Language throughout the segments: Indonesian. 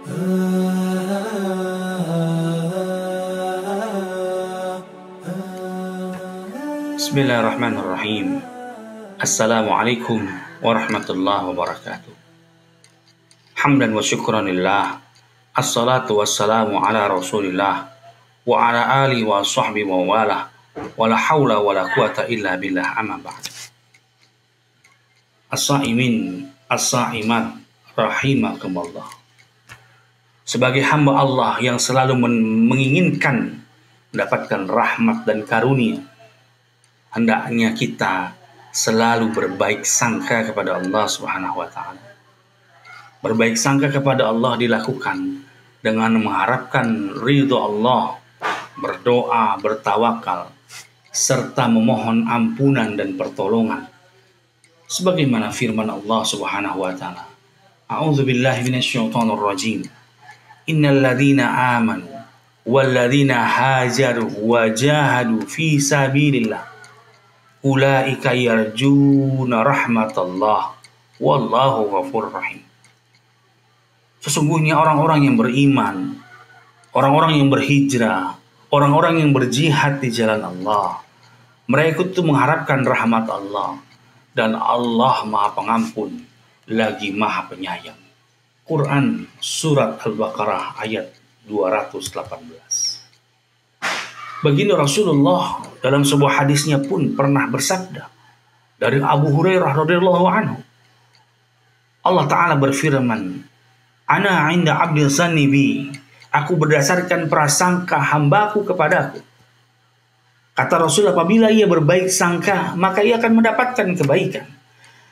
Bismillahirrahmanirrahim. Assalamualaikum warahmatullahi wabarakatuh. Hamdan wa syukran lillah. Assalatu wassalamu ala rasulillah wa ala alihi wa sahbihi wa wala. Wa la hawla wa la quwata illa billah, amma ba'd. As-sa'imin, as-sa'imat, rahimakumullah. Sebagai hamba Allah yang selalu menginginkan mendapatkan rahmat dan karunia, hendaknya kita selalu berbaik sangka kepada Allah Subhanahu wa taala. Berbaik sangka kepada Allah dilakukan dengan mengharapkan ridho Allah, berdoa, bertawakal, serta memohon ampunan dan pertolongan. Sebagaimana firman Allah Subhanahu wa taala, A'udzu billahi minasyaitonir rajim. Innal ladzina amanu wal ladzina hajaru wa jahadu fi sabilillah ulaika yarjuna rahmatallah wallahu ghafurur rahim. Sesungguhnya orang-orang yang beriman, orang-orang yang berhijrah, orang-orang yang berjihad di jalan Allah, mereka itu mengharapkan rahmat Allah, dan Allah Maha Pengampun lagi Maha Penyayang. Quran Surat Al-Baqarah ayat 218. Baginda Rasulullah dalam sebuah hadisnya pun pernah bersabda dari Abu Hurairah radhiyallahu anhu. Allah Ta'ala berfirman, Ana 'inda 'abdi zanni bi. Aku berdasarkan prasangka hambaku kepadaku. Kata Rasul, apabila ia berbaik sangka, maka ia akan mendapatkan kebaikan.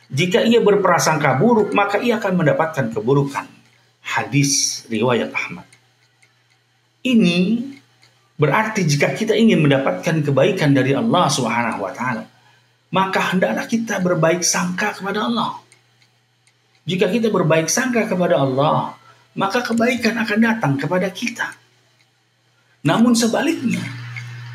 Jika ia berprasangka buruk, maka ia akan mendapatkan keburukan. Hadis riwayat Ahmad. Ini berarti jika kita ingin mendapatkan kebaikan dari Allah Subhanahu wa taala, maka hendaklah kita berbaik sangka kepada Allah. Jika kita berbaik sangka kepada Allah, maka kebaikan akan datang kepada kita. Namun sebaliknya,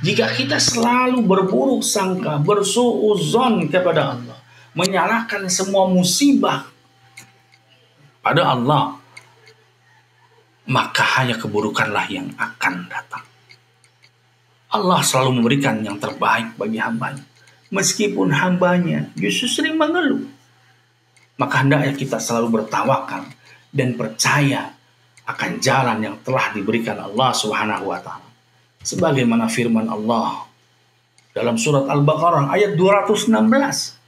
jika kita selalu berburuk sangka, bersuudzon kepada Allah, menyalahkan semua musibah pada Allah, maka hanya keburukanlah yang akan datang. Allah selalu memberikan yang terbaik bagi hambanya, meskipun hambanya justru sering mengeluh. Maka hendaknya kita selalu bertawakal dan percaya akan jalan yang telah diberikan Allah Subhanahu wa taala. Sebagaimana firman Allah dalam surat Al-Baqarah ayat 216.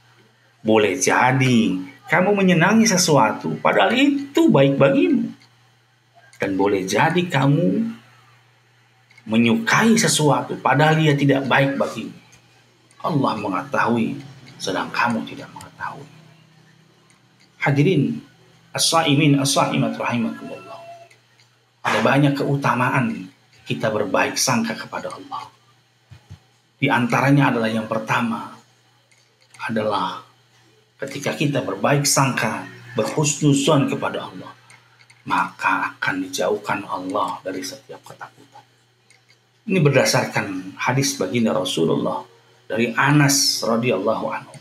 Boleh jadi kamu menyenangi sesuatu padahal itu baik bagimu. Dan boleh jadi kamu menyukai sesuatu padahal ia tidak baik bagimu. Allah mengetahui sedang kamu tidak mengetahui. Hadirin as-saimin as-saimat rahimakumullah. Ada banyak keutamaan kita berbaik sangka kepada Allah. Di antaranya adalah yang pertama adalah ketika kita berbaik sangka, berhusnuzon kepada Allah, maka akan dijauhkan Allah dari setiap ketakutan. Ini berdasarkan hadis baginda Rasulullah dari Anas radhiyallahu anhu.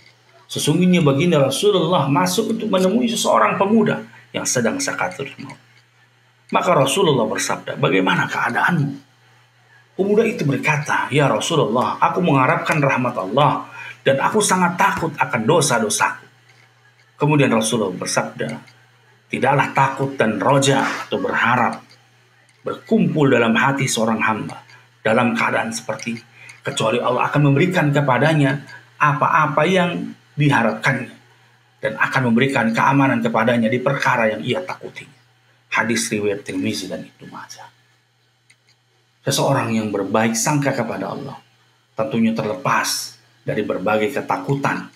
Sesungguhnya baginda Rasulullah masuk untuk menemui seseorang pemuda yang sedang sakaratul maut. Maka Rasulullah bersabda, bagaimana keadaanmu? Pemuda itu berkata, ya Rasulullah, aku mengharapkan rahmat Allah dan aku sangat takut akan dosa-dosaku. Kemudian Rasulullah bersabda, tidaklah takut dan roja atau berharap berkumpul dalam hati seorang hamba dalam keadaan seperti ini, kecuali Allah akan memberikan kepadanya apa-apa yang diharapkannya dan akan memberikan keamanan kepadanya di perkara yang ia takutinya. Hadis riwayat Tirmizi dan Ibnu Majah. Seseorang yang berbaik sangka kepada Allah tentunya terlepas dari berbagai ketakutan,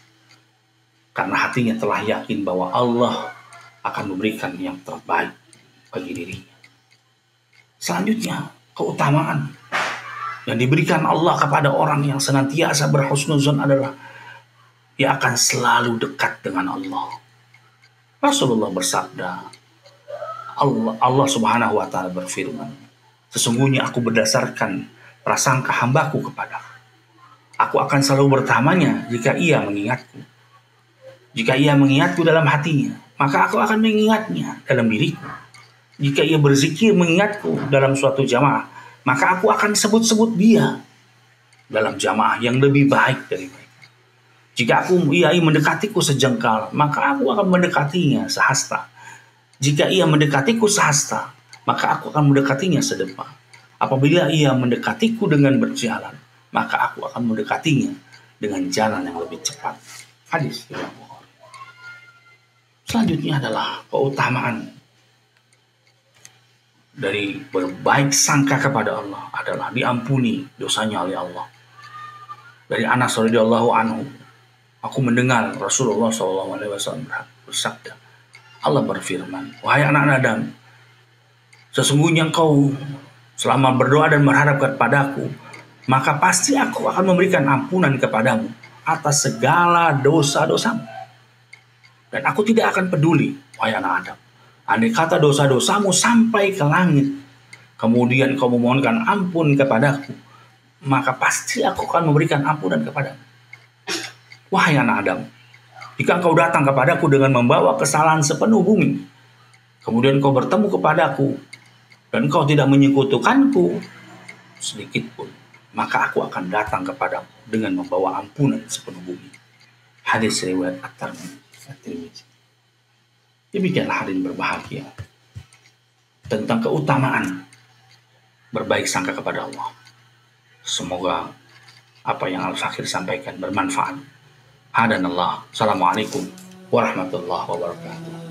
karena hatinya telah yakin bahwa Allah akan memberikan yang terbaik bagi dirinya. Selanjutnya, keutamaan yang diberikan Allah kepada orang yang senantiasa berhusnuzon adalah ia akan selalu dekat dengan Allah. Rasulullah bersabda, Allah Subhanahu wa taala berfirman, sesungguhnya aku berdasarkan prasangka hambaku kepada aku akan selalu bersamanya jika ia mengingatku. Jika ia mengingatku dalam hatinya, maka aku akan mengingatnya dalam diriku. Jika ia berzikir mengingatku dalam suatu jamaah, maka aku akan sebut-sebut dia dalam jamaah yang lebih baik dari mereka. Jika ia mendekatiku sejengkal, maka aku akan mendekatinya sehasta. Jika ia mendekatiku sehasta, maka aku akan mendekatinya sedepa. Apabila ia mendekatiku dengan berjalan, maka aku akan mendekatinya dengan jalan yang lebih cepat. Hadis riwayat Bukhari. Selanjutnya adalah keutamaan dari berbaik sangka kepada Allah adalah diampuni dosanya oleh Allah. Dari Anas radhiyallahu anhu, aku mendengar Rasulullah SAW bersabda, Allah berfirman, wahai anak Adam, sesungguhnya engkau selama berdoa dan berharap kepadaku, maka pasti aku akan memberikan ampunan kepadamu atas segala dosa-dosamu. Dan aku tidak akan peduli, wahai anak Adam, andai kata dosa-dosamu sampai ke langit, kemudian kau memohonkan ampun kepadaku, maka pasti aku akan memberikan ampunan kepadamu. Wahai anak Adam, jika engkau datang kepadaku dengan membawa kesalahan sepenuh bumi, kemudian kau bertemu kepadaku, dan engkau tidak menyekutukanku sedikit pun, maka aku akan datang kepadamu dengan membawa ampunan sepenuh bumi. Hadis riwayat At-Tirmidzi. Demikianlah hadirin berbahagia tentang keutamaan berbaik sangka kepada Allah. Semoga apa yang Al-Fakir sampaikan bermanfaat. Hadanallah. Assalamualaikum warahmatullahi wabarakatuh.